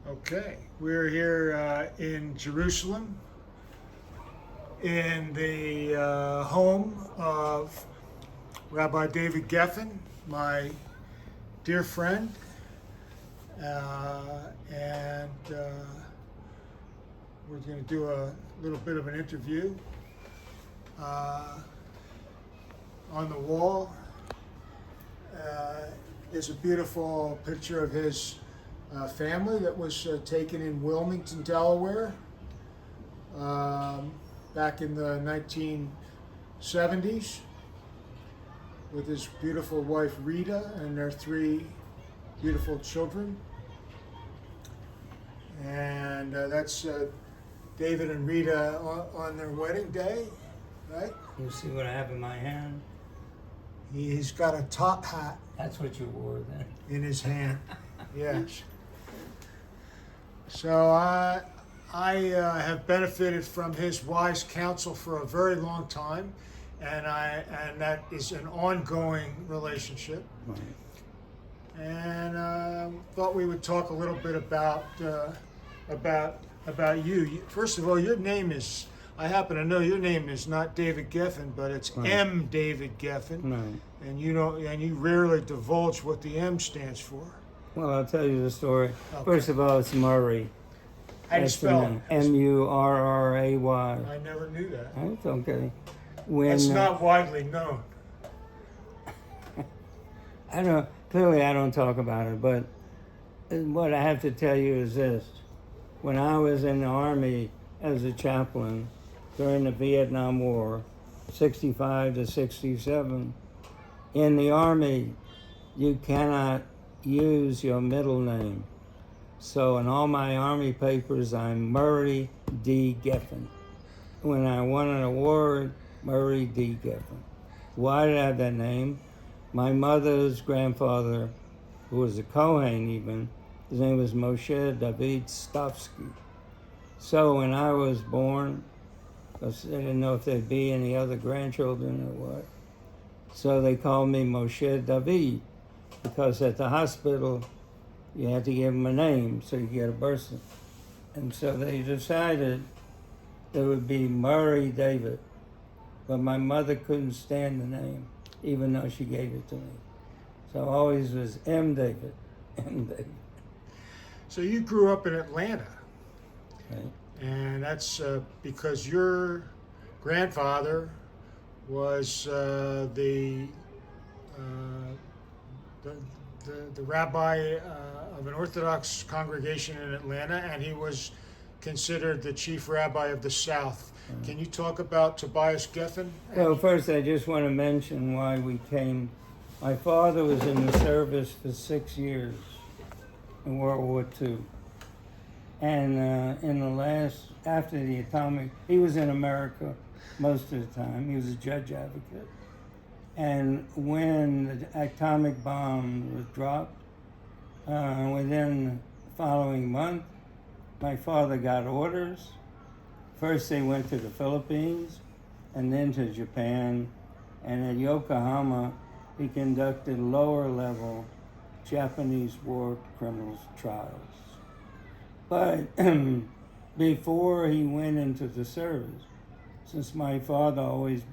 Okay, we're here in Jerusalem in the home of Rabbi David Geffen, my dear friend, and we're going to do a little bit of an interview. On the wall is a beautiful picture of his family that was taken in Wilmington, Delaware, back in the 1970s, with his beautiful wife Rita and their three beautiful children. And that's David and Rita on their wedding day, right? You see what I have in my hand? He's got a top hat That's what you wore then. in his hand. Yes. So I have benefited from his wise counsel for a very long time, and that is an ongoing relationship. Right. And thought we would talk a little bit about you. First of all, your name is, I happen to know your name is not David Geffen, but it's Right. M. David Geffen. Right. And you rarely divulge what the M stands for. Well, I'll tell you the story. Okay. First of all, it's Murray. How do you That's the spell name. it? Murray. I never knew that. That's okay. When That's not widely known. clearly I don't talk about it, but what I have to tell you is this. When I was in the Army as a chaplain during the Vietnam War, 65 to 67, in the Army, you cannot use your middle name. So in all my Army papers, I'm Murray D. Geffen. When I won an award, Murray D. Geffen. Why did I have that name? My mother's grandfather, who was a Kohen even, his name was Moshe David Stavsky. So when I was born, because they didn't know if there'd be any other grandchildren or what, so they called me Moshe David, because at the hospital, you had to give them a name so you get a birth certificate. And so they decided it would be Murray David. But my mother couldn't stand the name, even though she gave it to me. So always was M. David, M. David. So you grew up in Atlanta, Right? and that's because your grandfather was the rabbi of an Orthodox congregation in Atlanta, and he was considered the chief rabbi of the South. Can you talk about Tobias Geffen? Well, first I just want to mention why we came. My father was in the service for 6 years in World War II. And in the after the atomic, he was in America most of the time. He was a judge advocate. And when the atomic bomb was dropped, within the following month, my father got orders. First they went to the Philippines and then to Japan. And at Yokohama, he conducted lower level Japanese war criminals trials. But before he went into the service, since my father always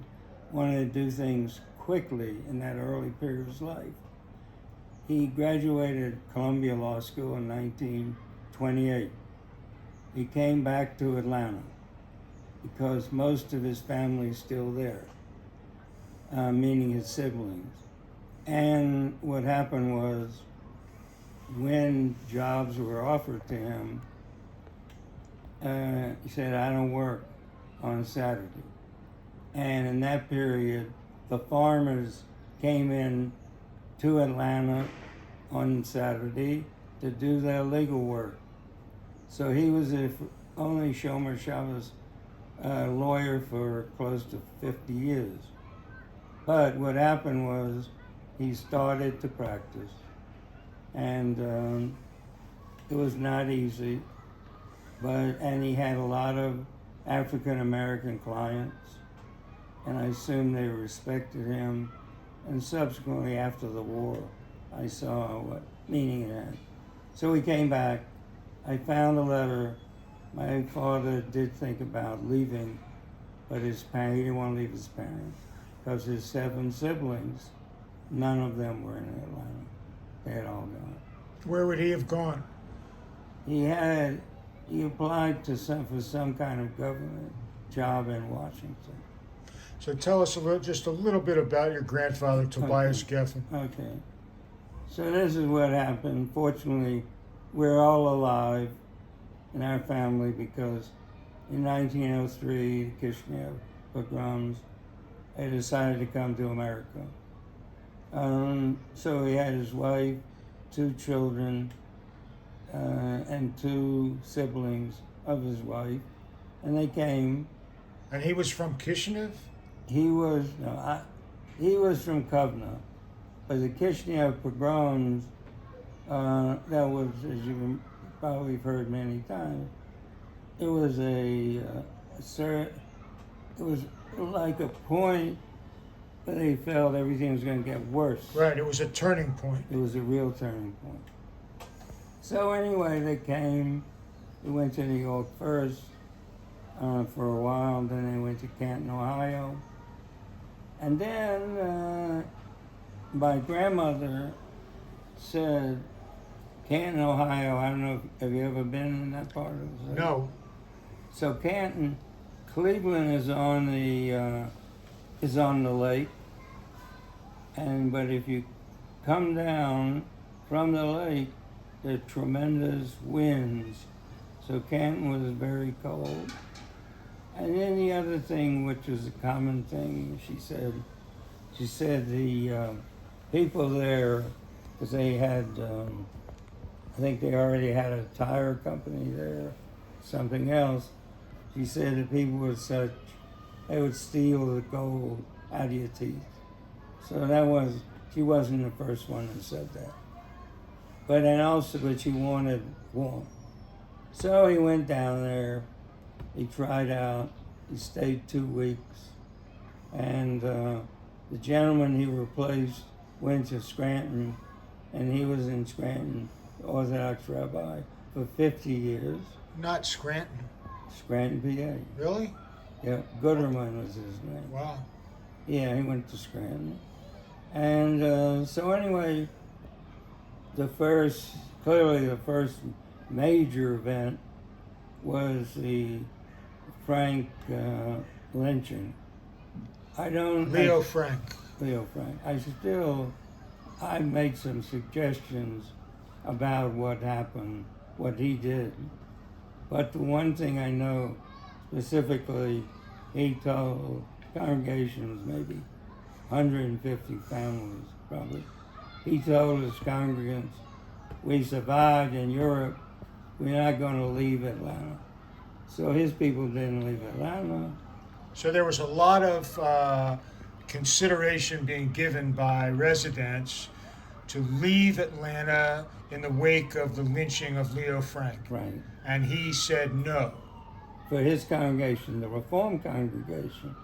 wanted to do things quickly in that early period of his life, he graduated Columbia Law School in 1928. He came back to Atlanta because most of his family's still there, meaning his siblings. And what happened was, when jobs were offered to him, he said, I don't work on Saturday. And in that period, the farmers came in to Atlanta on Saturday to do their legal work. So he was the only Shomer Shabbos lawyer for close to 50 years. But what happened was he started to practice, and it was not easy, and he had a lot of African American clients, and I assume they respected him. And subsequently, after the war, I saw what meaning it had. So he came back, I found a letter. My father did think about leaving, but he didn't want to leave his parents because his 7 siblings, none of them were in Atlanta. They had all gone. Where would he have gone? He applied for some kind of government job in Washington. So tell us just a little bit about your grandfather, Tobias Geffen. Okay. So this is what happened. Fortunately, we're all alive in our family because in 1903, Kishinev pogroms, they decided to come to America. So he had his wife, 2 children, and 2 siblings of his wife, and they came. And he was from Kishinev? He was from Kovna, but the Kishinev pogroms, that was, as you probably have heard many times, it was it was like a point where they felt everything was going to get worse. Right, it was a turning point. It was a real turning point. So anyway, they came. They went to New York first for a while, then they went to Canton, Ohio. And then my grandmother said, Canton, Ohio, I don't know, have you ever been in that part of the city? No. So Canton, Cleveland is on the lake, but if you come down from the lake, there are tremendous winds. So Canton was very cold. And then the other thing, which was a common thing, she said the people there, because they had, I think they already had a tire company there, something else. She said the people were such, they would steal the gold out of your teeth. So she wasn't the first one that said that. But she wanted warm. So he went down there, he tried out, he stayed 2 weeks, and the gentleman he replaced went to Scranton, and he was in Scranton, Orthodox rabbi, for 50 years. Not Scranton. Scranton, PA. Really? Yeah, Gooderman was his name. Wow. Yeah, he went to Scranton. And so anyway, the first major event was the Frank lynching. Leo Frank. I made some suggestions about what happened, what he did. But the one thing I know specifically, he told congregations, maybe 150 families probably, he told his congregants, we survived in Europe, we're not going to leave Atlanta. So his people didn't leave Atlanta. So there was a lot of consideration being given by residents to leave Atlanta in the wake of the lynching of Leo Frank. Right. And he said no. For his congregation, the Reformed congregation,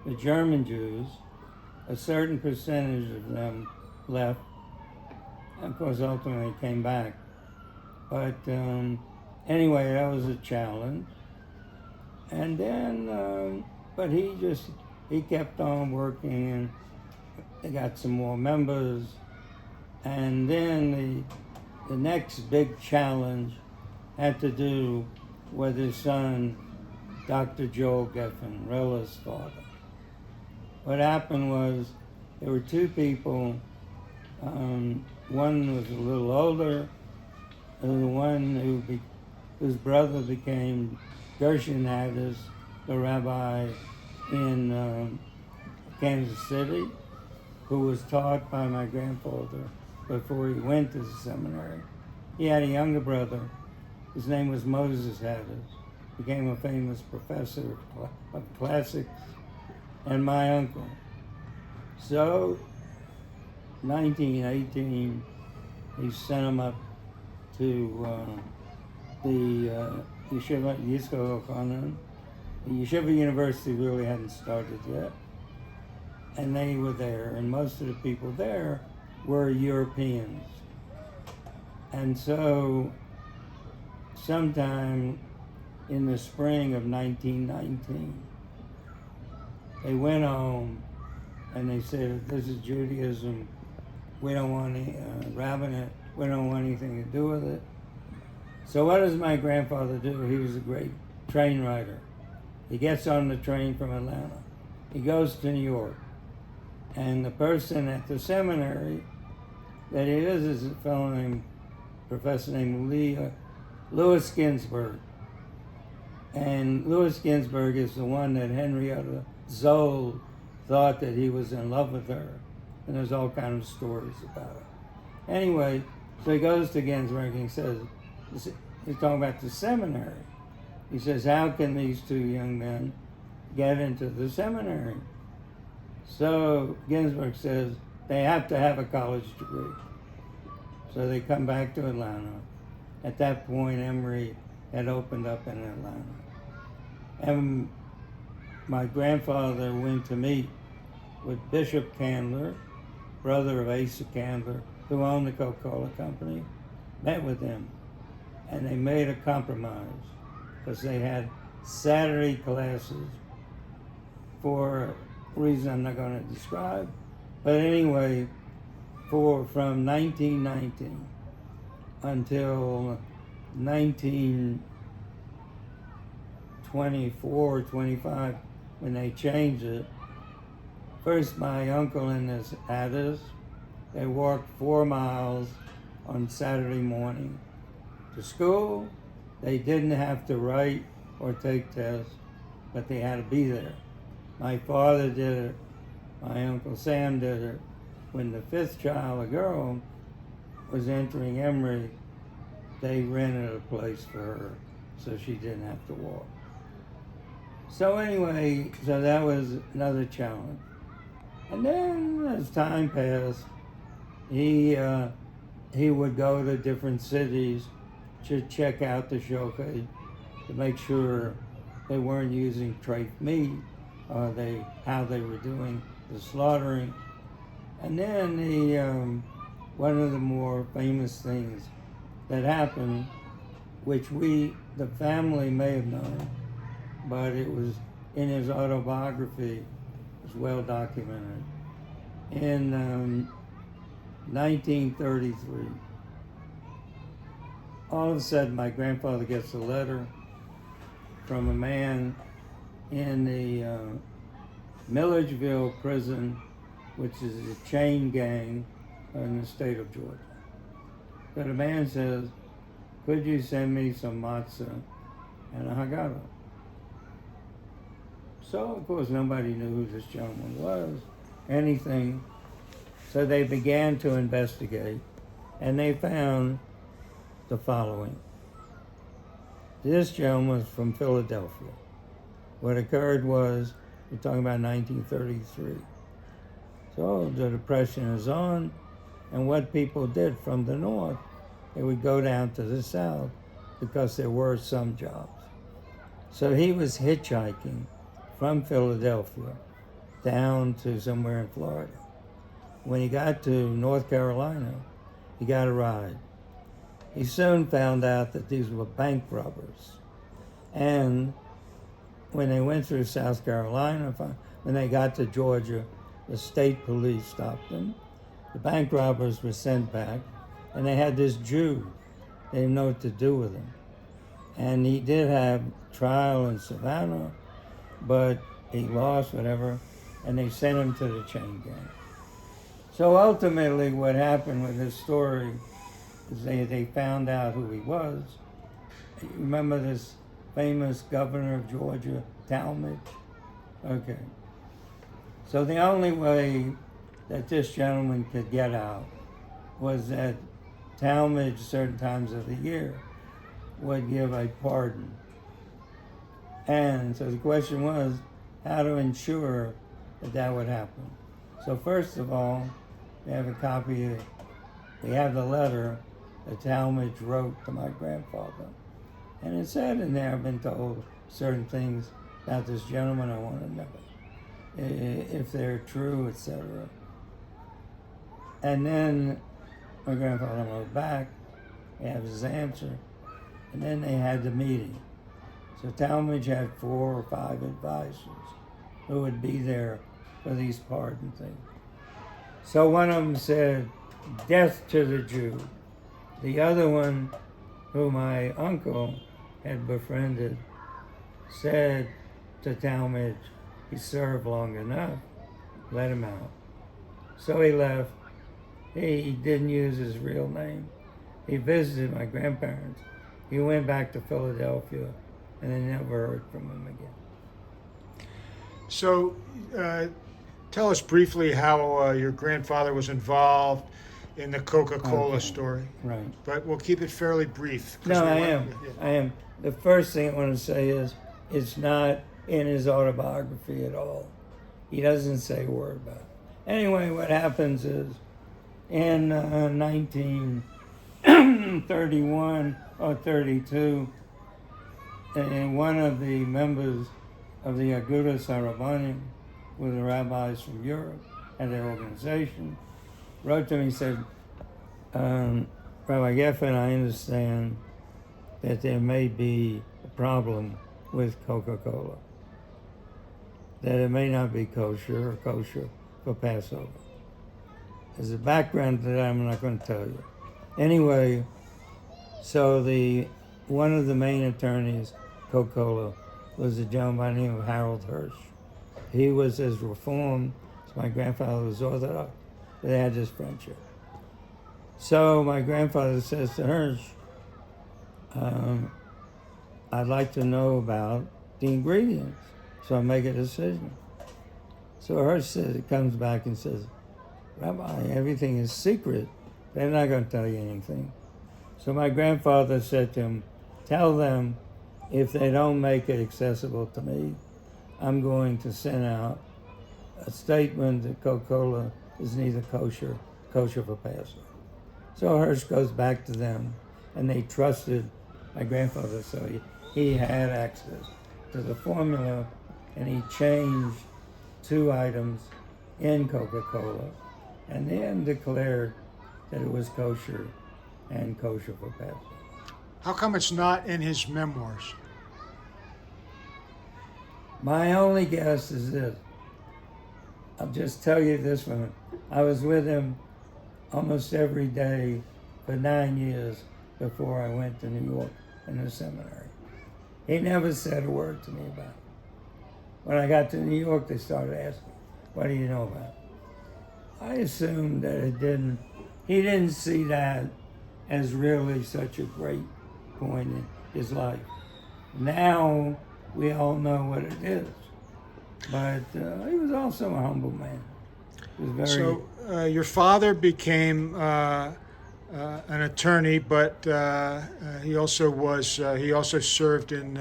the German Jews, a certain percentage of them left. And of course, ultimately came back. But anyway, that was a challenge. And then, but he kept on working, and they got some more members. And then the next big challenge had to do with his son, Dr. Joel Geffen, Rella's father. What happened was there were 2 people. One was a little older, and the one whose brother became Gershon Haddis, the rabbi in Kansas City, who was taught by my grandfather before he went to the seminary. He had a younger brother. His name was Moses Haddis. Became a famous professor of classics, and my uncle. So, 1918, he sent him up to the Yeshiva Yokohama. The Yeshiva University really hadn't started yet. And they were there, and most of the people there were Europeans. And so sometime in the spring of 1919. They went home and they said, this is Judaism. We don't want any rabbinate. We don't want anything to do with it. So what does my grandfather do? He was a great train rider. He gets on the train from Atlanta. He goes to New York. And the person at the seminary that he is a fellow named, professor named Louis Ginsburg. And Louis Ginsburg is the one that Henrietta Zoll thought that he was in love with her. And there's all kinds of stories about it. Anyway, so he goes to Ginsburg and he says, he's talking about the seminary. He says, how can these two young men get into the seminary? So Ginsburg says, they have to have a college degree. So they come back to Atlanta. At that point, Emory had opened up in Atlanta. And my grandfather went to meet with Bishop Candler, brother of Asa Candler, who owned the Coca-Cola company, met with him. And they made a compromise because they had Saturday classes for a reason I'm not going to describe. But anyway, from 1919 until 1924, 25, when they changed it, first my uncle and his adders, they walked 4 miles on Saturday morning to school. They didn't have to write or take tests, but they had to be there. My father did it. My Uncle Sam did it. When the fifth child, a girl, was entering Emory, they rented a place for her so she didn't have to walk. So anyway, so that was another challenge. And then as time passed, he would go to different cities to check out the showcase to make sure they weren't using trafe meat, or how they were doing the slaughtering. And then one of the more famous things that happened, which the family may have known, but it was in his autobiography, it was well documented. In 1933, all of a sudden my grandfather gets a letter from a man in the Milledgeville prison, which is a chain gang in the state of Georgia. But a man says, could you send me some matzah and a haggadah? So, of course, nobody knew who this gentleman was, anything. So they began to investigate, and they found the following. This gentleman was from Philadelphia. What occurred was, we're talking about 1933. So the Depression is on, and what people did from the north, they would go down to the south because there were some jobs. So he was hitchhiking from Philadelphia down to somewhere in Florida. When he got to North Carolina, he got a ride. He soon found out that these were bank robbers. And when they went through South Carolina, when they got to Georgia, the state police stopped them. The bank robbers were sent back, and they had this Jew. They didn't know what to do with him. And he did have trial in Savannah, but he lost, whatever, and they sent him to the chain gang. So ultimately what happened with this story is they found out who he was. You remember this famous governor of Georgia, Talmadge? Okay. So the only way that this gentleman could get out was that Talmadge, certain times of the year, would give a pardon. And so the question was how to ensure that that would happen. So first of all, we have the letter that Talmadge wrote to my grandfather. And it said in there, I've been told certain things about this gentleman, I want to know if they're true, etc. And then my grandfather wrote back, he has his answer. And then they had the meeting. So Talmadge had 4 or 5 advisors who would be there for these pardon things. So one of them said, "Death to the Jew." The other one, who my uncle had befriended, said to Talmadge, "He served long enough, let him out." So he left. He didn't use his real name. He visited my grandparents. He went back to Philadelphia, and they never heard from him again. So, tell us briefly how your grandfather was involved in the Coca-Cola story. Right. But we'll keep it fairly brief. No, I am. The first thing I want to say is it's not in his autobiography at all. He doesn't say a word about it. Anyway, what happens is in 1931 or 32, and one of the members of the Agudas Harabanim, with the rabbis from Europe and their organization, wrote to me and said, "Rabbi Geffen, I understand that there may be a problem with Coca-Cola, that it may not be kosher or kosher for Passover." There's a background to that I'm not going to tell you. Anyway, so one of the main attorneys, Coca-Cola, was a gentleman by the name of Harold Hirsch. He was as Reformed as my grandfather was Orthodox, but they had this friendship. So my grandfather says to Hirsch, "I'd like to know about the ingredients, so I make a decision." So Hirsch comes back and says, "Rabbi, everything is secret. They're not going to tell you anything." So my grandfather said to him, "Tell them if they don't make it accessible to me, I'm going to send out a statement that Coca-Cola is neither kosher for Passover." So Hirsch goes back to them, and they trusted my grandfather, so he had access to the formula, and he changed 2 items in Coca-Cola, and then declared that it was kosher and kosher for Passover. How come it's not in his memoirs? My only guess is this. I'll just tell you this one. I was with him almost every day for 9 years before I went to New York in the seminary. He never said a word to me about it. When I got to New York, they started asking, "What do you know about it?" I assumed that he didn't see that as really such a great point in his life. Now we all know what it is. But he was also a humble man. He was very... So your father became an attorney, but he also served in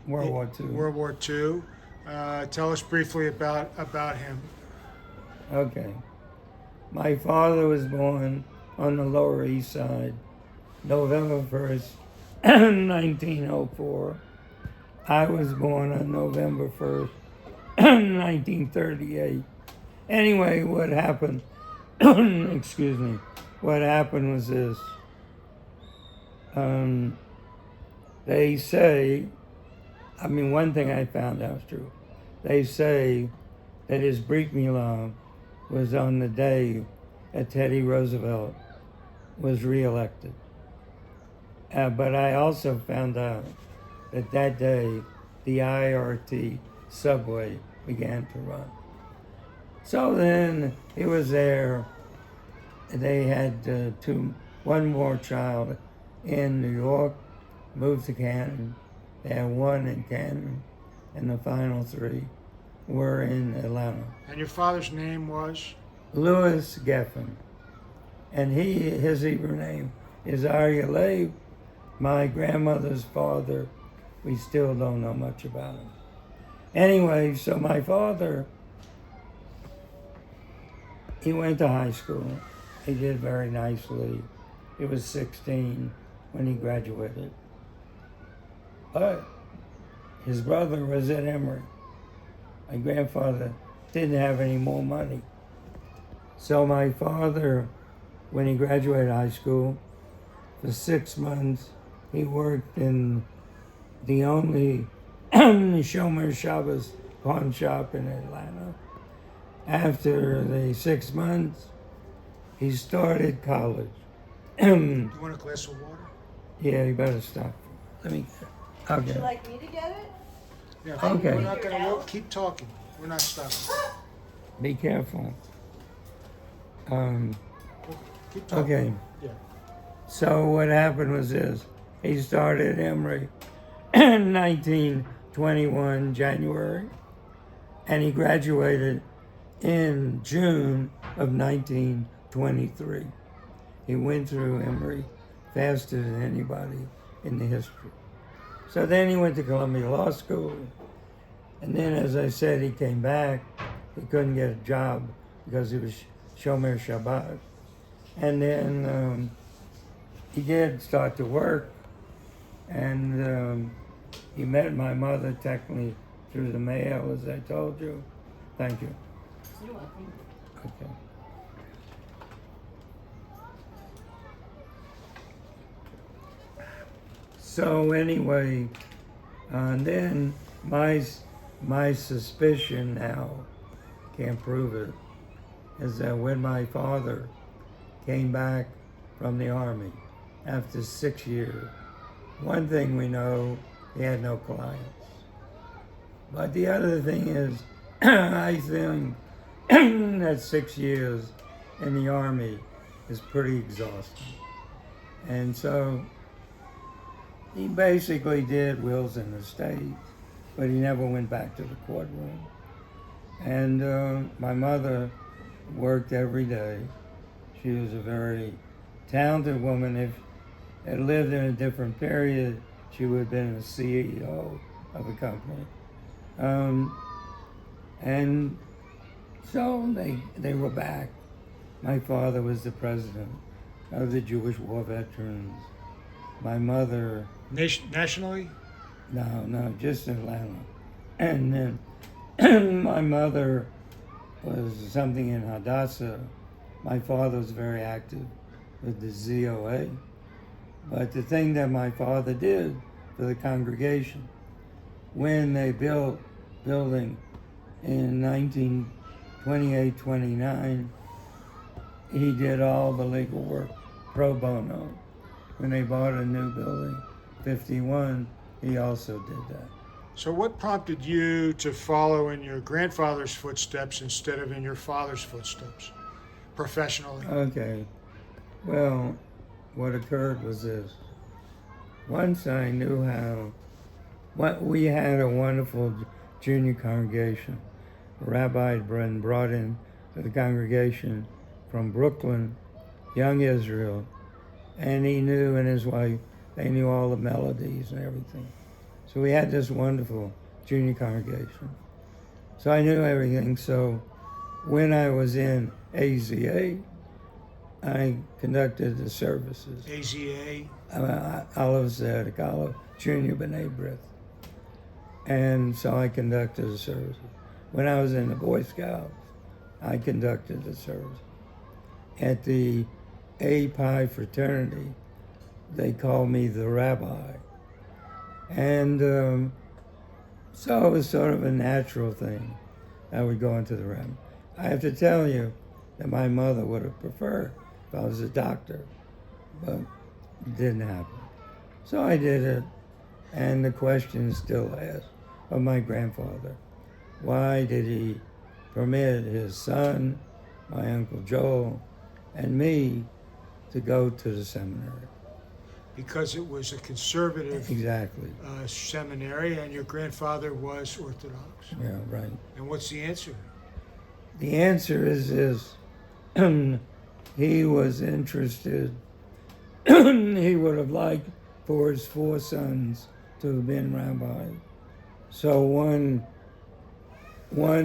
World War II. World War II. Tell us briefly about him. Okay. My father was born on the Lower East Side, November 1st, 1904. I was born on November 1st, 1938. Anyway, what happened, excuse me, what happened was this. They say, one thing I found out is true. They say that his Brit Milah was on the day that Teddy Roosevelt was reelected. But I also found out that day the IRT subway began to run. So then he was there. They had one more child in New York, moved to Canton. They had 1 in Canton, and the final 3 were in Atlanta. And your father's name was? Louis Geffen. And his Hebrew name is Aryeh Leib. My grandmother's father, we still don't know much about him. Anyway, so my father, he went to high school. He did very nicely. He was 16 when he graduated. But his brother was at Emory. My grandfather didn't have any more money. So my father, when he graduated high school, for 6 months, he worked in the only Shomer Shabbos pawn shop in Atlanta. After the 6 months, he started college. You want a glass of water? Yeah, you better stop. Let me. Would you Okay. like me to get it? Yeah. Okay. We're not gonna keep talking. We're not stopping. Be careful. Keep talking. Okay. Yeah. So what happened was this: he started Emory in 1921 January, and he graduated in June of 1923. He went through Emory faster than anybody in the history. So then he went to Columbia Law School, and then, as I said, he came back. He couldn't get a job because he was Shomer Shabbat. And then he did start to work, and he met my mother technically through the mail, as I told you. Thank you. You're welcome. Okay. So anyway, then my suspicion now, can't prove it, is that when my father came back from the army after 6 years, one thing we know, he had no clients. But the other thing is, I think that 6 years in the army is pretty exhausting. And so he basically did wills and estates, but he never went back to the courtroom. And my mother worked every day. She was a very talented woman. If had lived in a different period, she would have been a CEO of a company. And so they were back. My father was the president of the Jewish War Veterans. My mother... Nationally? No, just Atlanta. And then my mother was something in Hadassah. My father was very active with the ZOA. But the thing that my father did for the congregation, when they built building in 1928-29, he did all the legal work pro bono. When they bought a new building, 51, he also did that. So what prompted you to follow in your grandfather's footsteps instead of in your father's footsteps, professionally? Okay. Well, what occurred was this. Once I knew how, we had a wonderful junior congregation. A rabbi had been brought in to the congregation from Brooklyn, young Israel, and he knew, and his wife, they knew all the melodies and everything. So we had this wonderful junior congregation. So I knew everything. So when I was in AZA, I conducted the services. AZA? Olive Zedek, Olive Junior B'nai B'rith. And so I conducted the services. When I was in the Boy Scouts, I conducted the service. At the A Pi fraternity, they called me the rabbi. And so it was sort of a natural thing. I would go into the rabbi. I have to tell you that my mother would have preferred if I was a doctor, but it didn't happen. So I did it, and the question is still asked of my grandfather. Why did he permit his son, my Uncle Joel, and me to go to the seminary? Because it was a conservative Exactly. Seminary, and your grandfather was Orthodox. Yeah, right. And what's the answer? The answer is this. He was interested. He would have liked for his 4 sons to have been rabbis. So one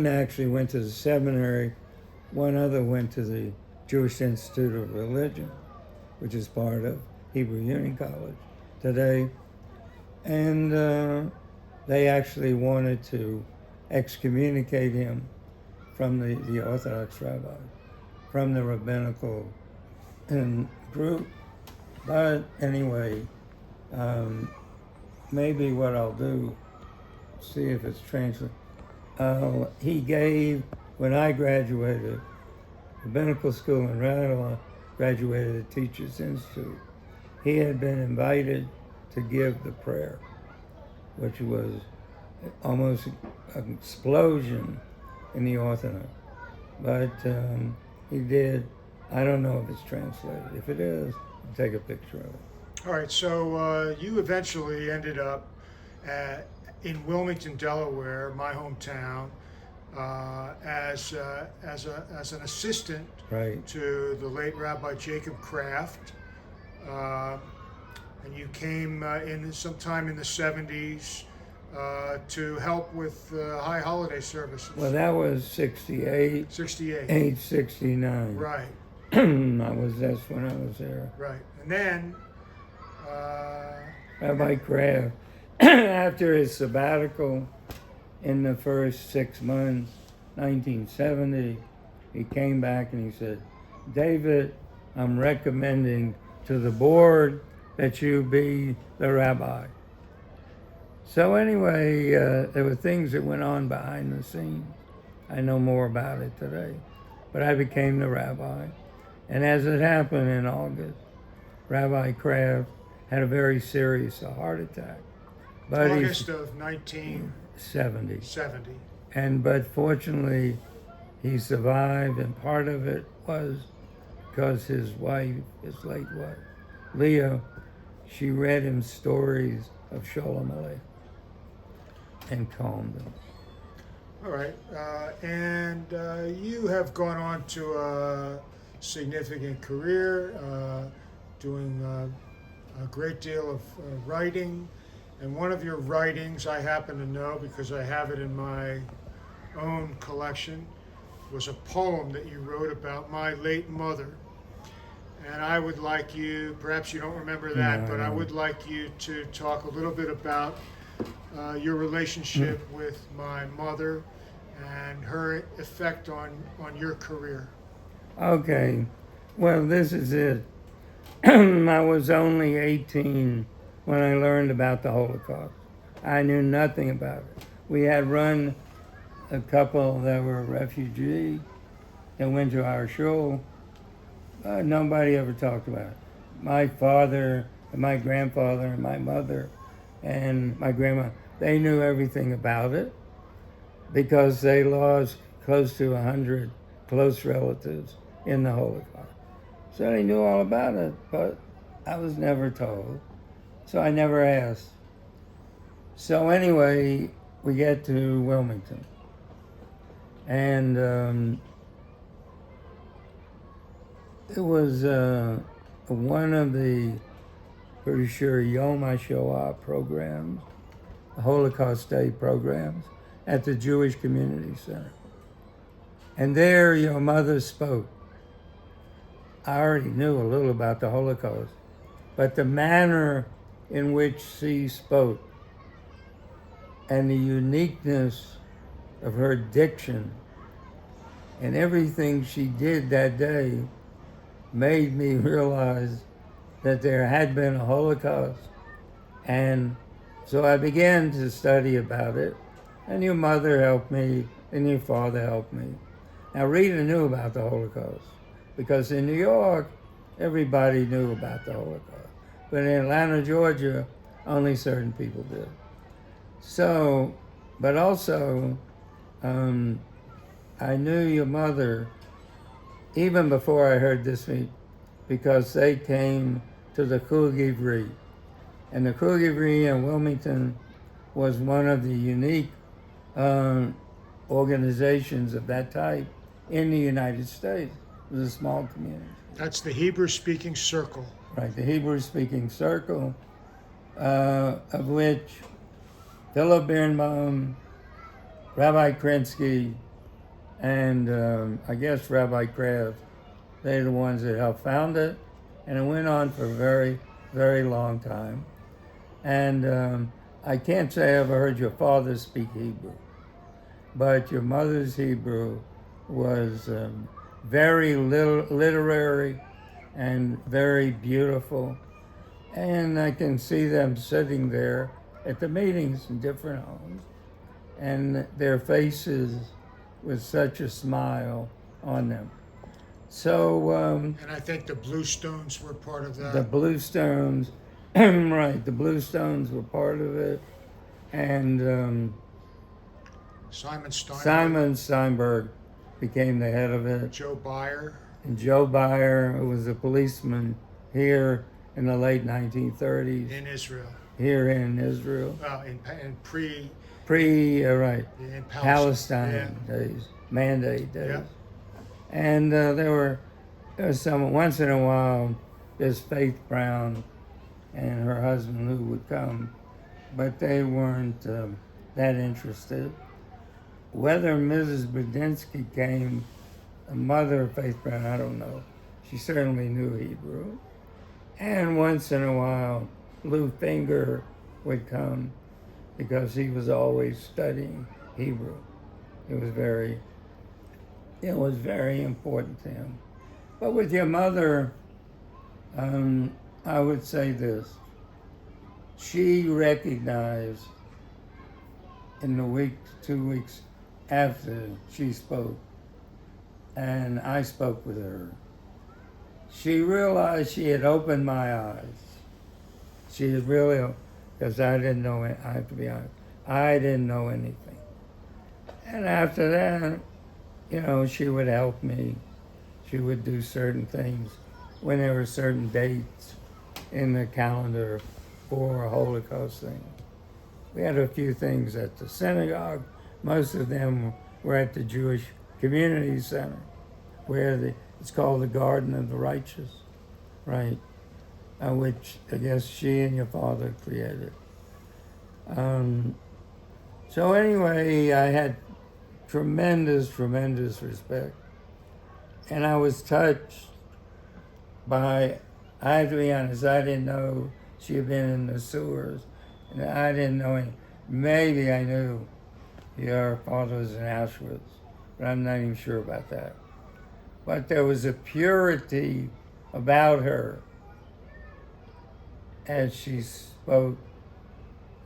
actually went to the seminary, one other went to the Jewish Institute of Religion, which is part of Hebrew Union College today. And they actually wanted to excommunicate him from the Orthodox rabbi, from the rabbinical group. But anyway, Maybe what I'll do, see if it's translated. He gave, when I graduated, rabbinical school in Manila, graduated at Teachers Institute. He had been invited to give the prayer, which was almost an explosion in the Orthodox. But he did. I don't know if it's translated. If it is, I'll take a picture of it. All right, so you eventually ended up in Wilmington, Delaware, my hometown, as an assistant Right. to the late Rabbi Jacob Kraft, and you came in sometime in the 70s to help with high holiday services. Well, that was 68, 68. 869. Right, That's when I was there. right, and then. Rabbi Kraft, after his sabbatical in the first 6 months, 1970, he came back and he said, David, I'm recommending to the board that you be the rabbi. So anyway, there were things that went on behind the scenes. I know more about it today. But I became the rabbi. And as it happened in August, Rabbi Kraft had a very serious heart attack. But August of 1970. 70. But fortunately, he survived, and part of it was because his wife, his late wife, Leah, she read him stories of Shalom Aleichem and calmed him. All right, and you have gone on to a significant career, doing a great deal of writing, and one of your writings I happen to know because I have it in my own collection, was a poem that you wrote about my late mother. And I would like you, perhaps you don't remember that, but I would like you to talk a little bit about your relationship with my mother and her effect on your career. Okay, well, this is it. I was only 18 when I learned about the Holocaust. I knew nothing about it. We had run a couple that were refugees that went to our shul. Nobody ever talked about it. My father, and my grandfather, and my mother, and my grandma, they knew everything about it because they lost close to 100 close relatives in the Holocaust. So they knew all about it, but I was never told. So I never asked. So anyway, we get to Wilmington. And it was one of the, pretty sure, Yom HaShoah programs, the Holocaust Day programs, at the Jewish Community Center. And there your mother spoke. I already knew a little about the Holocaust, but the manner in which she spoke and the uniqueness of her diction and everything she did that day made me realize that there had been a Holocaust. And so I began to study about it, and your mother helped me, and your father helped me. Now, Rita knew about the Holocaust, because in New York, everybody knew about the Holocaust. But in Atlanta, Georgia, only certain people did. So, but also, I knew your mother even before I heard this week, because they came to the Chug Ivri. And the Chug Ivri in Wilmington was one of the unique organizations of that type in the United States. It was a small community. That's the Hebrew-speaking circle. Right, the Hebrew-speaking circle, of which Philip Birnbaum, Rabbi Krinsky, and I guess Rabbi Kraft, they're the ones that helped found it. And it went on for a very, very long time. And I can't say I ever heard your father speak Hebrew, but your mother's Hebrew was very literary and very beautiful. And I can see them sitting there at the meetings in different homes, and their faces with such a smile on them. So And I think the Bluestones were part of that. the Bluestones, right, the Bluestones were part of it, and Simon Steinberg, Simon Steinberg became the head of it. Joe Byer. And Joe Byer, who was a policeman here in the late 1930s, In Israel. here in Israel, Well, in right, Palestine days, Mandate days. Yeah. And there was some, once in a while, there's Faith Brown and her husband Lou would come, but they weren't that interested. Whether Mrs. Budinsky came, the mother of Faith Brown, I don't know. She certainly knew Hebrew. And once in a while, Lou Finger would come because he was always studying Hebrew. It was very important to him. But with your mother, I would say this. She recognized in the week, 2 weeks after she spoke, and I spoke with her, she realized she had opened my eyes. She had really, because I didn't know it, I have to be honest, I didn't know anything. And after that, you know, she would help me. She would do certain things when there were certain dates in the calendar for a Holocaust thing. We had a few things at the synagogue. Most of them were at the Jewish Community Center, where it's called the Garden of the Righteous, right? Which I guess she and your father created. So anyway, I had tremendous respect. And I was touched by, I have to be honest, I didn't know she had been in the sewers. And I didn't know any, maybe I knew your father was in Auschwitz, but I'm not even sure about that. But there was a purity about her as she spoke,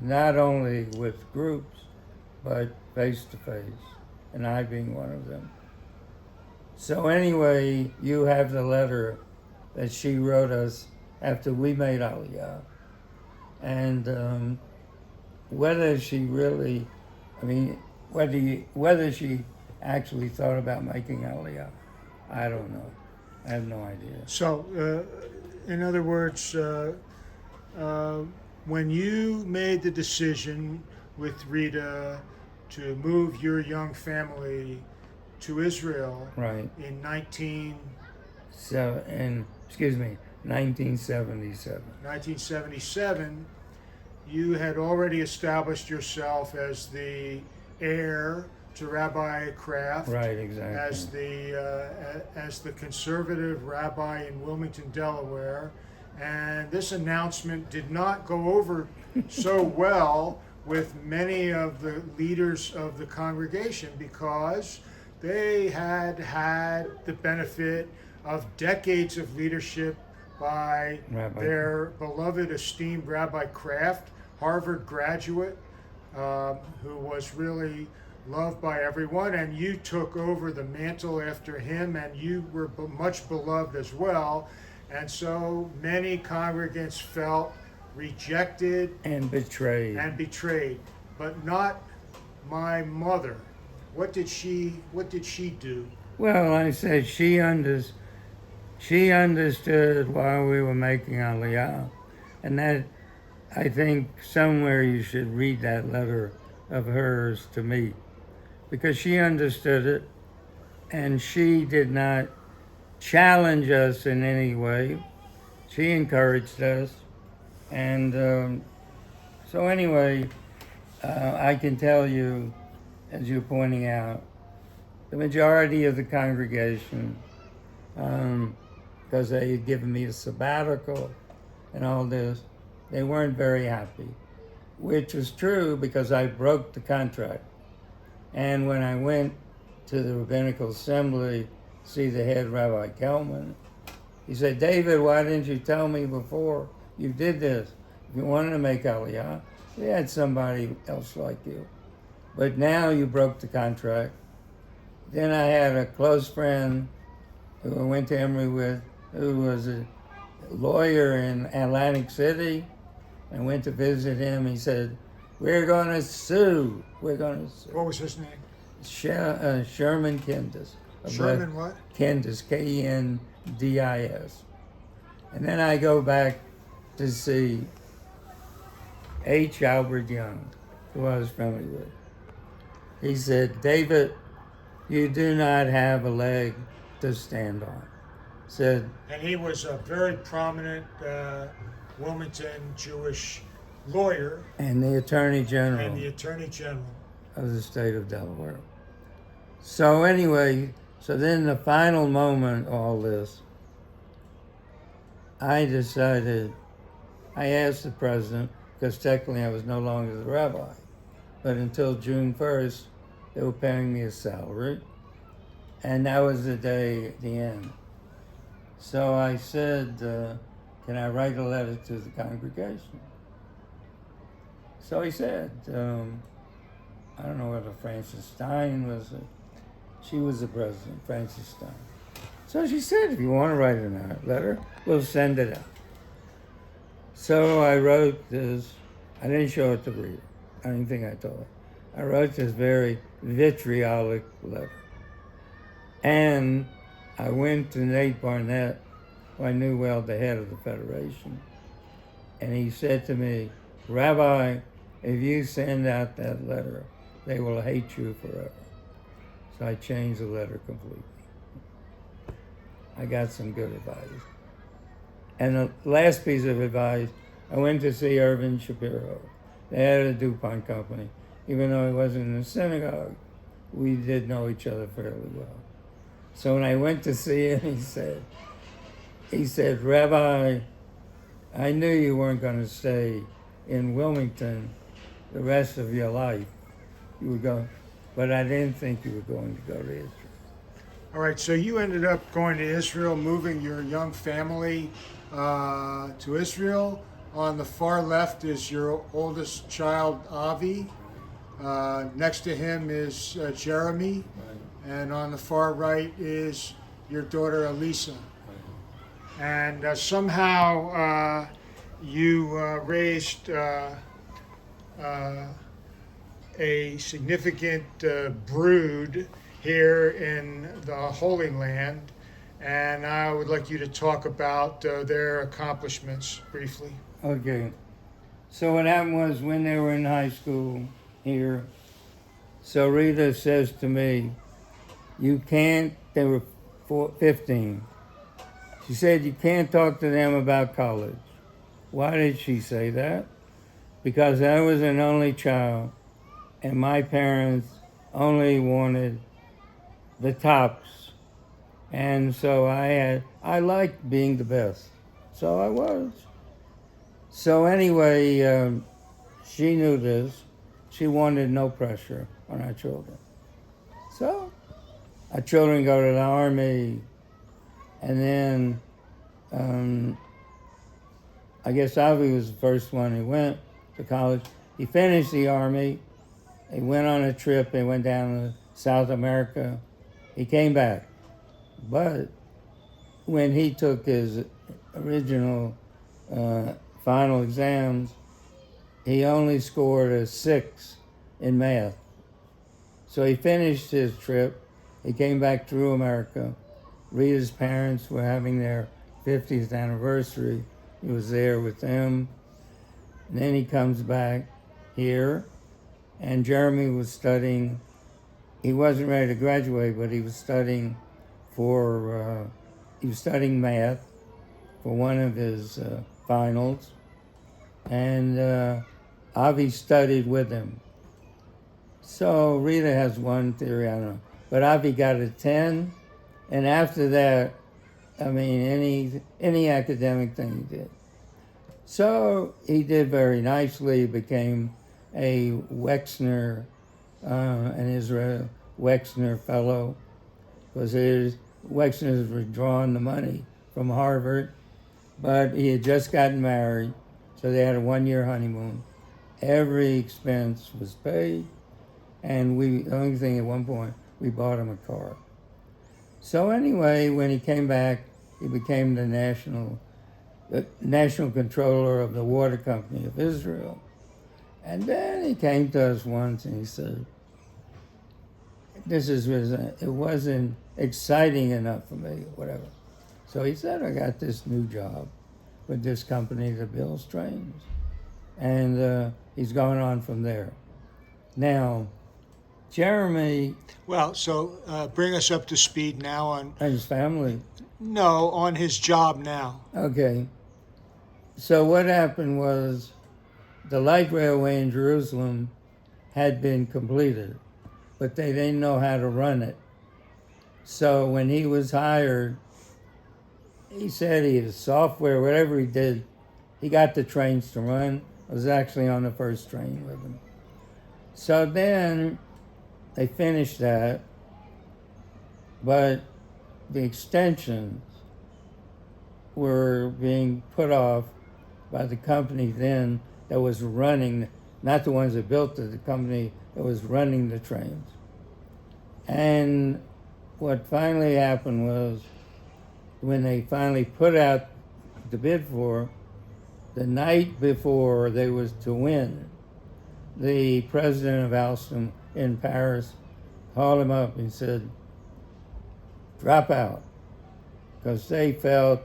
not only with groups, but face to face, and I being one of them. So anyway, you have the letter that she wrote us after we made Aliyah. And whether she really, I mean, whether she actually thought about making Aliyah, I don't know. I have no idea. So, in other words, when you made the decision with Rita to move your young family to Israel, Right. in 1977, you had already established yourself as the heir to Rabbi Kraft, Right, exactly. as the conservative rabbi in Wilmington, Delaware, and this announcement did not go over so well with many of the leaders of the congregation because they had the benefit of decades of leadership by their beloved, esteemed Rabbi Kraft, Harvard graduate, who was really loved by everyone, and you took over the mantle after him, and you were much beloved as well. And so many congregants felt rejected and betrayed. But not my mother. What did she do? Well, I said she understood why we were making Aliyah, and that I think somewhere you should read that letter of hers to me, because she understood it, and she did not challenge us in any way. She encouraged us, and so anyway, I can tell you, as you're pointing out, the majority of the congregation, because they had given me a sabbatical and all this, they weren't very happy, which was true because I broke the contract. And when I went to the Rabbinical Assembly to see the head Rabbi Kelman, he said, "David, why didn't you tell me before You did this. If you wanted to make Aliyah, we had somebody else like you. But now you broke the contract. Then I had a close friend who I went to Emory with, who was a lawyer in Atlantic City. I went to visit him. He said, "We're going to sue. We're going to sue." What was his name? Sherman Kendis. Sherman what? Kendis, Kendis. And then I go back to see H. Albert Young, who I was friendly with. He said, "David, you do not have a leg to stand on." Said, And he was a very prominent Wilmington Jewish lawyer and the Attorney General and the Attorney General. of the state of Delaware. So anyway, so then the final moment, all this, I decided, I asked the president, because technically I was no longer the rabbi, but until June 1st, they were paying me a salary, and that was the day at the end. So I said, can I write a letter to the congregation? So he said, I don't know whether Frances Stein was, she was the president, Frances Stein. So she said, if you want to write a letter, we'll send it out. So I wrote this, I didn't show it to Rita. I didn't think I told her. I wrote this very vitriolic letter. And I went to Nate Barnett, who I knew well, the head of the Federation. And he said to me, "Rabbi, if you send out that letter, they will hate you forever." So I changed the letter completely. I got some good advice. And the last piece of advice, I went to see Irvin Shapiro. They had a DuPont company. Even though he wasn't in the synagogue, we did know each other fairly well. So when I went to see him, he said, "Rabbi, I knew you weren't going to stay in Wilmington the rest of your life. You would go, but I didn't think you were going to go to Israel." All right, so you ended up going to Israel, moving your young family to Israel. On the far left is your oldest child, Avi. Next to him is Jeremy. And on the far right is your daughter, Elisa. And somehow you raised a significant brood here in the Holy Land, and I would like you to talk about their accomplishments briefly. Okay. So what happened was when they were in high school here, so Rita says to me, "You can't," they were 15. She said, "You can't talk to them about college." Why did she say that? Because I was an only child, and my parents only wanted the tops. And so I liked being the best. So I was. So anyway, she knew this. She wanted no pressure on our children. So our children go to the army, and then I guess Avi was the first one who went to college. He finished the army. He went on a trip. They went down to South America. He came back. But when he took his original final exams, he only scored a 6 in math. So he finished his trip. He came back through America. Rita's parents were having their 50th anniversary. He was there with them. And then he comes back here, and Jeremy was studying. He wasn't ready to graduate, but he was studying math for one of his finals. And Avi studied with him. So Rita has one theory, I don't know. But Avi got a 10, and after that, I mean, any academic thing he did. So he did very nicely, became a Wexner, an Israel Wexner fellow, because Wexner's were drawing the money from Harvard, But he had just gotten married, so they had a 1-year honeymoon. Every expense was paid, and the only thing at one point, we bought him a car. So anyway, when he came back, he became the national controller of the water company of Israel. And then he came to us once and he said, it wasn't exciting enough for me, whatever. So he said, I got this new job with this company that builds trains. And he's going on from there. Now, Jeremy Well, so bring us up to speed now on and his family. no on his job now. Okay. So what happened was the light railway in Jerusalem had been completed, but they didn't know how to run it. So when he was hired, he said he had software, whatever he did, he got the trains to run. I was actually on the first train with him. So then they finished that, but the extensions were being put off by the company then that was running, not the ones that built it, the company that was running the trains. And what finally happened was when they finally put out the bid for, the night before they was to win, the president of Alstom in Paris called him up and said, drop out, because they felt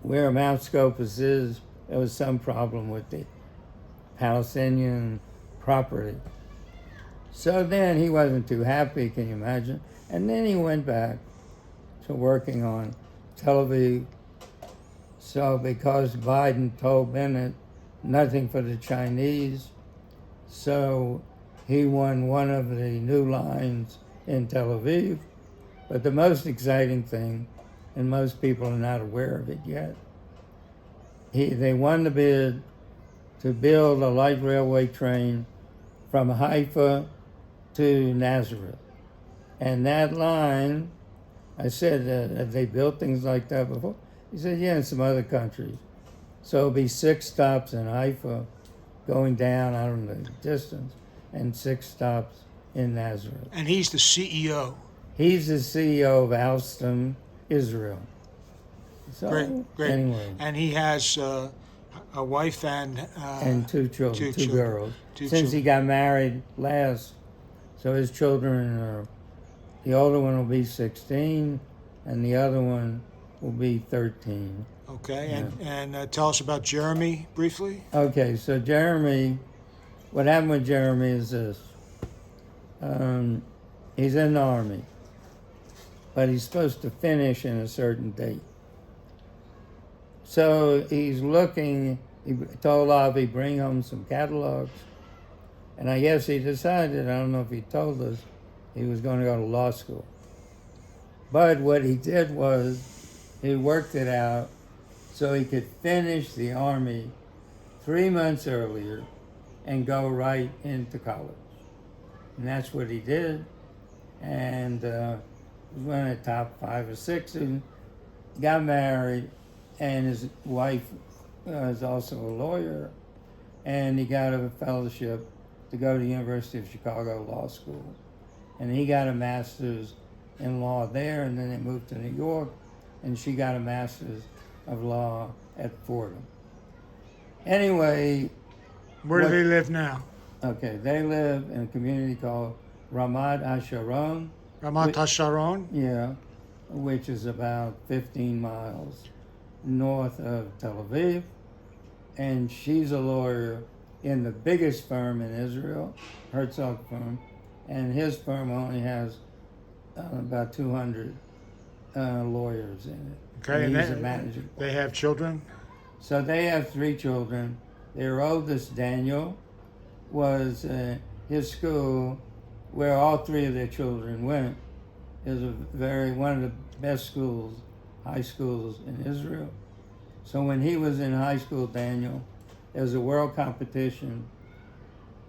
where Mount Scopus is, there was some problem with the Palestinian property. So then he wasn't too happy, can you imagine? And then he went back to working on Tel Aviv. So because Biden told Bennett nothing for the Chinese, so he won one of the new lines in Tel Aviv. But the most exciting thing, and most people are not aware of it yet, they won the bid to build a light railway train from Haifa to Nazareth. And that line, I said, have they built things like that before? He said, yeah, in some other countries. So it'll be 6 stops in Haifa going down, I don't know the distance, and 6 stops in Nazareth. And he's the CEO. He's the CEO of Alstom, Israel. So, Great. Anyway. And he has a wife and 2 children, 2 girls. Two Since he children. got married last, so his children are, the older one will be 16, and the other one will be 13. Okay, and tell us about Jeremy briefly. Okay, so Jeremy, what happened with Jeremy is this. He's in the Army, but he's supposed to finish in a certain date. So he's looking, he told Avi, bring home some catalogs. And I guess he decided, I don't know if he told us, he was going to go to law school. But what he did was, he worked it out so he could finish the Army 3 months earlier and go right into college. And that's what he did. And he was one of the top 5 or 6 and got married. And his wife is also a lawyer. And he got a fellowship to go to the University of Chicago Law School. And he got a master's in law there, and then they moved to New York, and she got a master's of law at Fordham. Anyway. Where do they live now? Okay, they live in a community called Ramat HaSharon. Ramat HaSharon? Yeah, which is about 15 miles north of Tel Aviv. And she's a lawyer in the biggest firm in Israel, Herzog firm, and his firm only has about 200 lawyers in it. Okay, and he's a manager. They have children? So they have 3 children. Their oldest, Daniel, was his school, where all 3 of their children went, is one of the best schools, high schools in Israel. So when he was in high school, Daniel, there was a world competition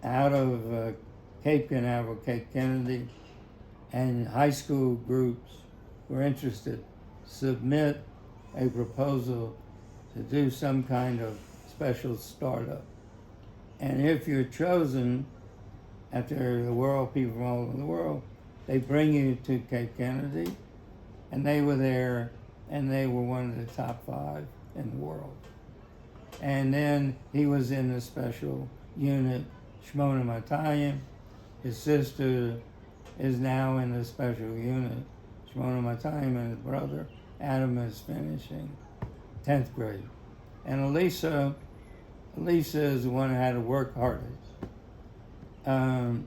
out of Cape Canaveral, Cape Kennedy, and high school groups were interested, submit a proposal to do some kind of special startup. And if you're chosen, after the world, people from all over the world, they bring you to Cape Kennedy, and they were there, and they were one of the top 5 in the world. And then he was in the special unit, Shmona Matayim. His sister is now in the special unit, Shmona Matayim, and his brother, Adam, is finishing 10th grade. And Elisa is the one who had to work hardest.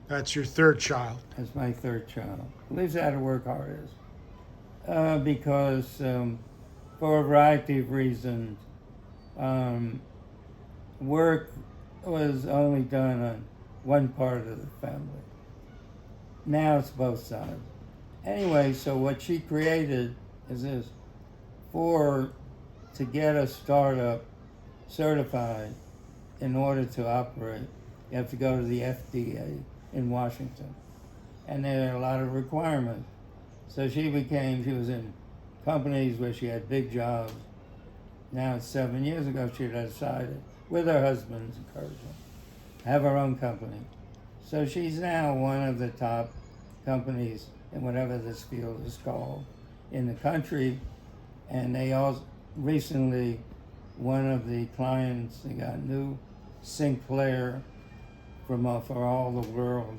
That's your third child. That's my third child. Elisa had to work hardest because for a variety of reasons, work was only done on one part of the family. Now it's both sides. Anyway, so what she created is this: to get a startup certified in order to operate, you have to go to the FDA in Washington. And there are a lot of requirements. So she was in companies where she had big jobs. Now, 7 years ago, she decided, with her husband's encouragement, to have her own company. So she's now one of the top companies in whatever this field is called in the country. And they also recently, one of the clients, they got new Sinclair for all the world.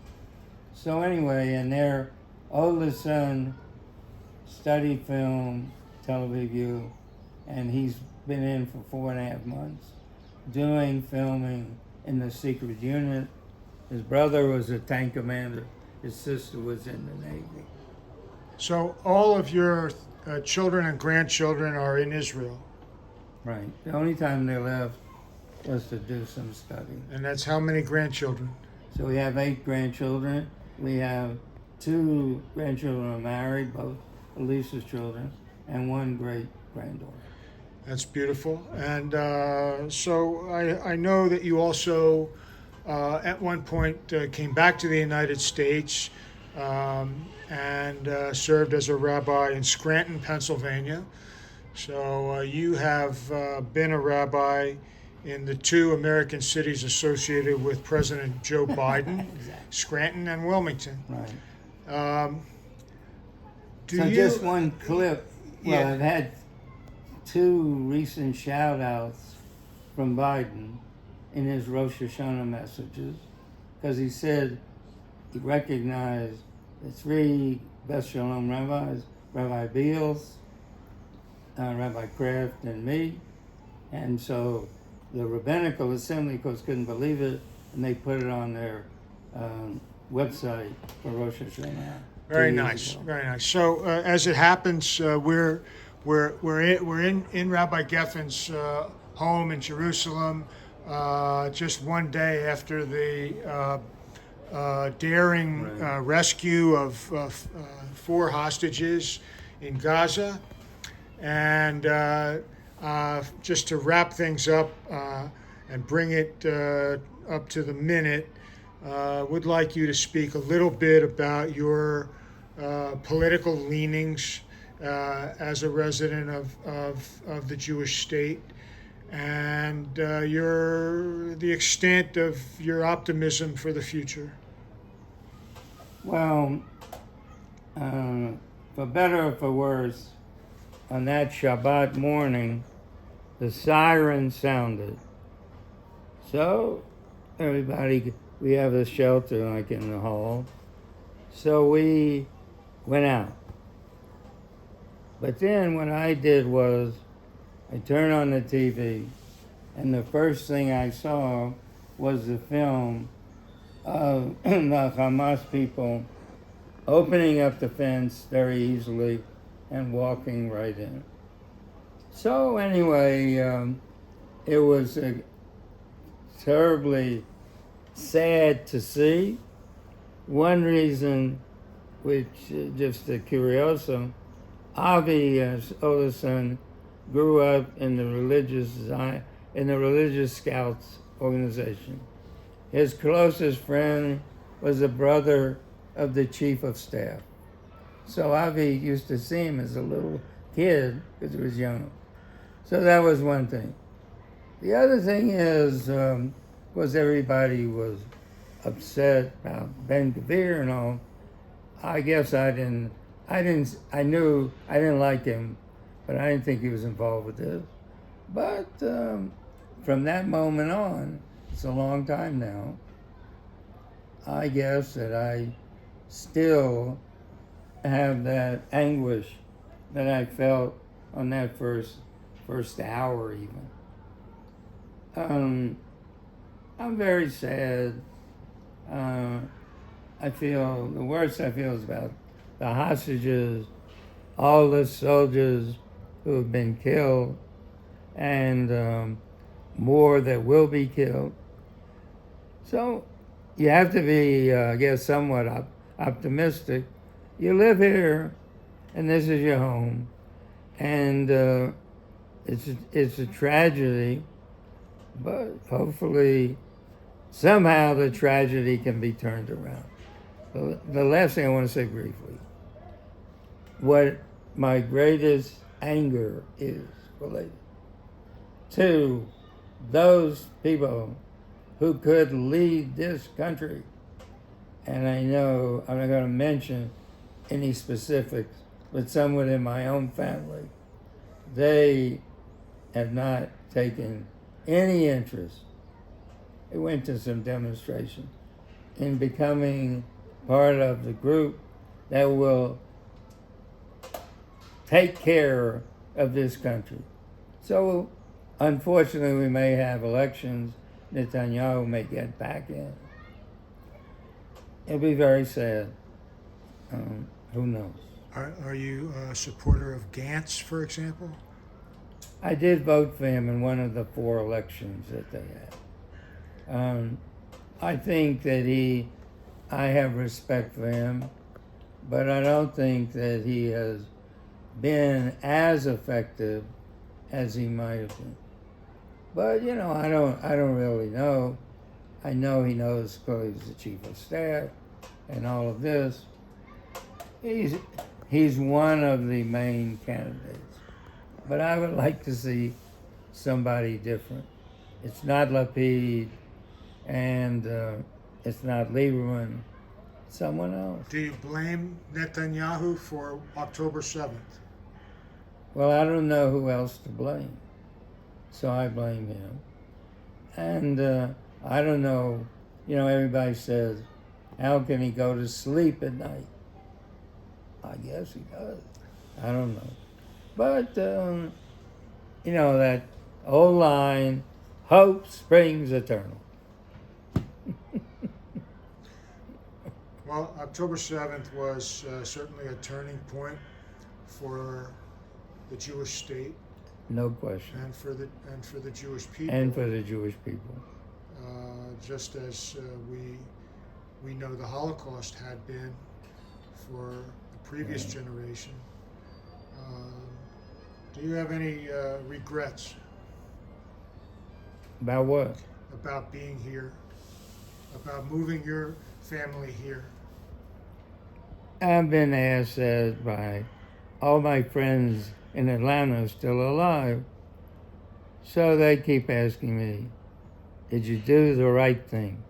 So anyway, and their oldest son studied film, Teleview, and he's been in for 4.5 months doing filming in the secret unit. His brother was a tank commander. His sister was in the Navy. So all of your children and grandchildren are in Israel. Right. The only time they left was to do some study. And that's how many grandchildren? So we have 8 grandchildren. We have 2 grandchildren are married, both Elisa's children, and 1 great granddaughter. That's beautiful. And so I know that you also, at one point, came back to the United States and served as a rabbi in Scranton, Pennsylvania. So you have been a rabbi in the 2 American cities associated with President Joe Biden, Exactly. Scranton and Wilmington. Right. Do So you, just one clip. Well, Yeah. I've had 2 recent shout-outs from Biden in his Rosh Hashanah messages, because he said he recognized the 3 Beth Shalom rabbis, Rabbi Beals, Rabbi Kraft, and me. And so the Rabbinical Assembly, of course, couldn't believe it, and they put it on their website for Rosh Hashanah. Very 2 years nice, ago. very nice. So as it happens, we're in Rabbi Geffen's home in Jerusalem, just one day after the daring rescue of 4 hostages in Gaza, and just to wrap things up and bring it up to the minute, would like you to speak a little bit about your political leanings as a resident of the Jewish state, and the extent of your optimism for the future. Well, for better or for worse, on that Shabbat morning, the siren sounded. So everybody, we have a shelter like in the hall. So we went out. But then what I did was I turned on the TV, and the first thing I saw was the film of the Hamas people opening up the fence very easily and walking right in. So anyway, it was terribly sad to see. One reason, which just a curiosity, Avi, his oldest son, grew up in the religious Scouts organization. His closest friend was a brother of the chief of staff. So Avi used to see him as a little kid because he was young. So that was one thing. The other thing is, was everybody was upset about Ben Gvir and all. I guess I knew I didn't like him, but I didn't think he was involved with this. But from that moment on, it's a long time now, I guess that I still have that anguish that I felt on that first hour even. I'm very sad. I feel, the worst I feel is about the hostages, all the soldiers who have been killed, and more that will be killed. So you have to be, I guess, somewhat optimistic. You live here, and this is your home, and it's a tragedy, but hopefully somehow the tragedy can be turned around. The last thing I want to say briefly, what my greatest anger is related to those people who could lead this country. And I know I'm not going to mention any specifics, but some within my own family, they have not taken any interest. They went to some demonstration in becoming part of the group that will take care of this country. So, unfortunately, we may have elections. Netanyahu may get back in. It'll be very sad. Who knows? Are you a supporter of Gantz, for example? I did vote for him in one of the 4 elections that they had. I think that I have respect for him, but I don't think that he has been as effective as he might have been. But I don't really know. I know he knows because he's the chief of staff and all of this. He's one of the main candidates. But I would like to see somebody different. It's not Lapid, and it's not Lieberman. It's someone else. Do you blame Netanyahu for October 7th? Well, I don't know who else to blame, so I blame him. And I don't know, everybody says, how can he go to sleep at night? I guess he does. I don't know. But, that old line, hope springs eternal. Well, October 7th was certainly a turning point for the Jewish state. No question. And for the Jewish people. And for the Jewish people. Just as we know the Holocaust had been for the previous generation. Do you have any regrets? About what? About being here, about moving your family here? I've been asked that by all my friends in Atlanta still alive. So they keep asking me, did you do the right thing?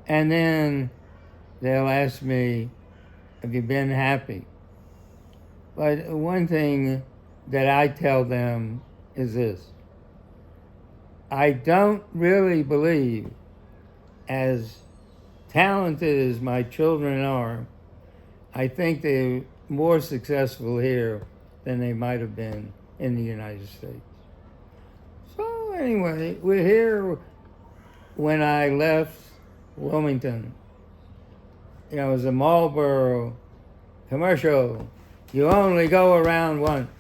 And then they'll ask me, have you been happy? But one thing that I tell them is this. I don't really believe, as talented as my children are, I think they're more successful here than they might have been in the United States. So anyway, we're here. When I left Wilmington, it was a Marlboro commercial. You only go around once.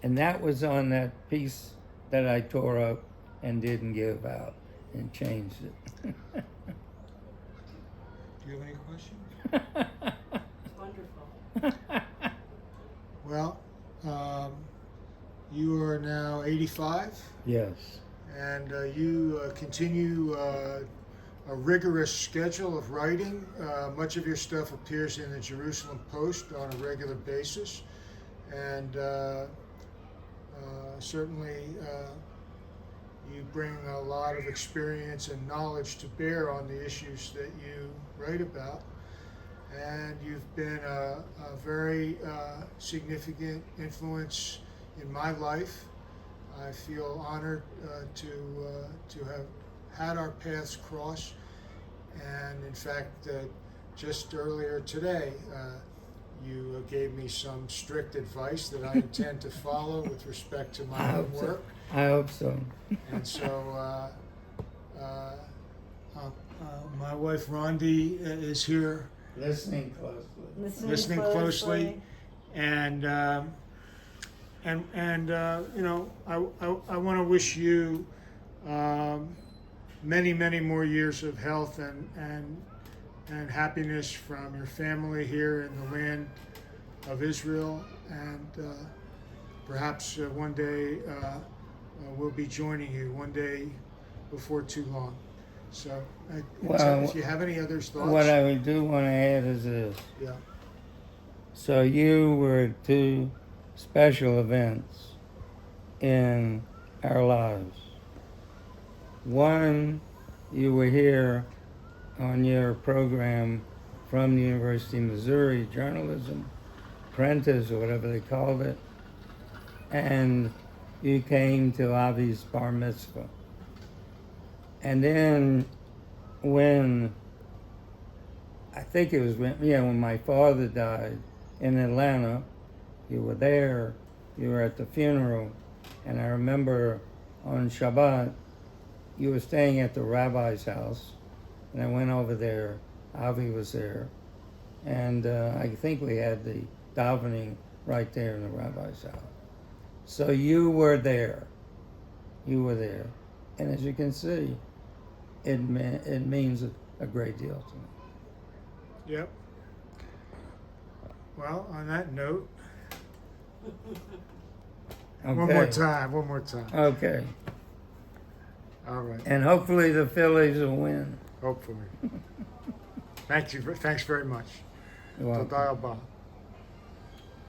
And that was on that piece that I tore up and didn't give out and changed it. Do you have any questions? Wonderful. Well, you are now 85. Yes. And you continue a rigorous schedule of writing. Much of your stuff appears in the Jerusalem Post on a regular basis. And Certainly, you bring a lot of experience and knowledge to bear on the issues that you write about. And you've been a very significant influence in my life. I feel honored to have had our paths cross. And in fact, just earlier today, you gave me some strict advice that I intend to follow with respect to my own work. I hope so. And so my wife Rondi is here Listening closely. listening closely, and you know, I want to wish you many more years of health and happiness from your family here in the land of Israel, and perhaps one day we'll be joining you one day before too long. So, if you have any other thoughts. What I do want to add is this. Yeah. So you were at two special events in our lives. One, you were here on your program from the University of Missouri, journalism, apprentice or whatever they called it, and you came to Avi's bar mitzvah. And then when, I think it was when my father died in Atlanta, you were there, you were at the funeral, and I remember on Shabbat, you were staying at the rabbi's house, and I went over there, Avi was there, and I think we had the davening right there in the rabbi's house. So you were there, and as you can see, it means a great deal to me. Yep. Well, on that note, Okay. one more time. Okay. All right. And hopefully the Phillies will win. Hopefully. Thanks very much. You're welcome. Toda rabah.